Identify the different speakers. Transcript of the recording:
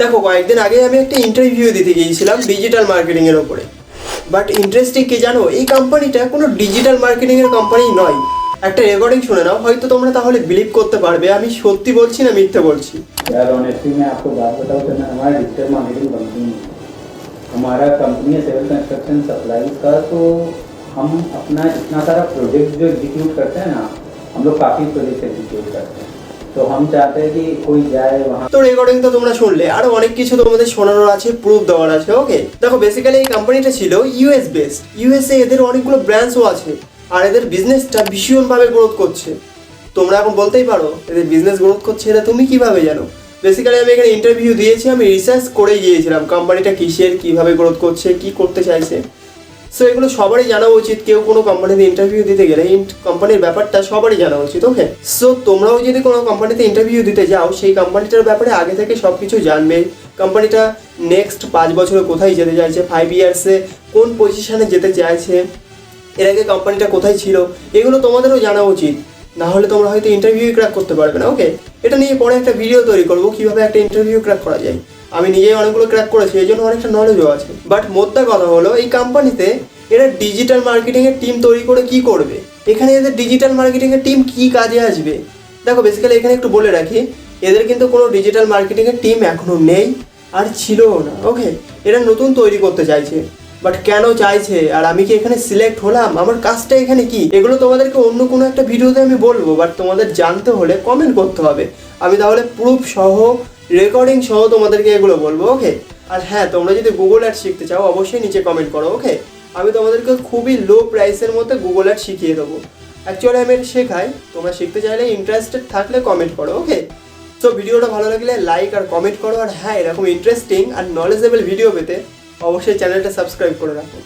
Speaker 1: দেখো কয়েকদিন আগে আমি একটা ইন্টারভিউ দিতে গিয়েছিলাম ডিজিটাল মার্কেটিংয়ের ওপরে। বাট ইন্টারেস্টিং কি জানো, এই কোম্পানিটা কোনো ডিজিটাল মার্কেটিংয়ের কোম্পানি নয়। একটা রেকর্ডিং শুনে নাও, হয়তো তোমরা তাহলে বিলিভ করতে পারবে আমি সত্যি বলছি না মিথ্যে বলছি।
Speaker 2: यार ऑनेस्टली मैं आपको बात बताऊँ तो मैं हमारा डिजिटल मार्केटिंग कंपनी है। हमारा कंपनी है सिविल कंस्ट्रक्शन सप्लाईज का। तो हम अपना इतना सारा प्रोजेक्ट जो एग्जीक्यूट करते हैं ना, हम लोग काफ़ी प्रोजेक्ट एग्जीक्यूट करते हैं। तो हम चाहते हैं कि कोई जाए वहाँ।
Speaker 1: তো রেকর্ডিং তো তোমরা শুনলে, আরো অনেক কিছু তোমাদের শোনানোর আছে, প্রুফ দেওয়ার আছে। ওকে দেখো, বেসিক্যালি এই কোম্পানিটা ছিল ইউএস বেসড। ইউএসএ এদের অনেকগুলো ব্রাঞ্চও আছে, আর এদের বিজনেসটা ভীষণভাবে গ্রোথ করছে। তোমরা এখন বলতেই পারো এদের বিজনেস গ্রোথ করছে, এটা তুমি কিভাবে জানো? বেসিক্যালি আমি এখানে ইন্টারভিউ দিয়েছি, আমি রিসার্চ করে গিয়েছিলাম কোম্পানিটা কিসের, কিভাবে গ্রোথ করছে, কি করতে চাইছে। সো এগুলো সবারই জানা উচিত। কেউ কোনো কোম্পানিতে ইন্টারভিউ দিতে গেলে কোম্পানির ব্যাপারটা সবারই জানা উচিত। ওকে, সো তোমরাও যদি কোনো কোম্পানিতে ইন্টারভিউ দিতে যাও, সেই কোম্পানিটার ব্যাপারে আগে থেকে সব কিছু জানবে। কোম্পানিটা নেক্সট 5 বছরে কোথায় যেতে চাইছে, 5 ইয়ার্সে কোন পজিশনে যেতে চাইছে, এর আগে কোম্পানিটা কোথায় ছিল, এগুলো তোমাদেরও জানা উচিত। না হলে তোমরা হয়তো ইন্টারভিউ ক্র্যাক করতে পারবে না। ওকে, এটা নিয়ে পরে একটা ভিডিও তৈরি করবো কীভাবে একটা ইন্টারভিউ ক্র্যাক করা যায়। আমি নিজেই অনেকগুলো ক্র্যাক করেছি, এই জন্য অনেকটা নলেজও আছে। বাট মোদ্দা কথা হলো, এই কোম্পানিতে এরা ডিজিটাল মার্কেটিংয়ের টিম তৈরি করে কি করবে? এখানে এদের ডিজিটাল মার্কেটিংয়ের টিম কি কাজে আসবে? দেখো বেসিক্যালি এখানে একটু বলে রাখি, এদের কিন্তু কোনো ডিজিটাল মার্কেটিংয়ের টিম এখনও নেই, আর ছিলও না। ওকে, এরা নতুন তৈরি করতে চাইছে। বাট কেন চাইছে, আর আমি কি এখানে সিলেক্ট হলাম, আমার কাজটা এখানে কি, এগুলো তোমাদেরকে অন্য কোনো একটা ভিডিওতে আমি বলবো। বাট তোমাদের জানতে হলে কমেন্ট করতে হবে, আমি তাহলে প্রুফ সহ রেকর্ডিং সহ তোমাদেরকে এগুলো বলবো। ওকে, আর হ্যাঁ, তোমরা যদি গুগল অ্যাড শিখতে চাও অবশ্যই নিচে কমেন্ট করো। ওকে, আমি তোমাদেরকে খুবই লো প্রাইসের মধ্যে গুগল অ্যাড শিখিয়ে দেবো। অ্যাকচুয়ালি আমি এটা শেখাই, তোমরা শিখতে চাইলে ইন্টারেস্টেড থাকলে কমেন্ট করো। ওকে, সো ভিডিওটা ভালো লাগলে লাইক আর কমেন্ট করো। আর হ্যাঁ, এরকম ইন্টারেস্টিং আর নলেজেবল ভিডিও পেতে অবশ্যই চ্যানেলটা সাবস্ক্রাইব করে রাখো।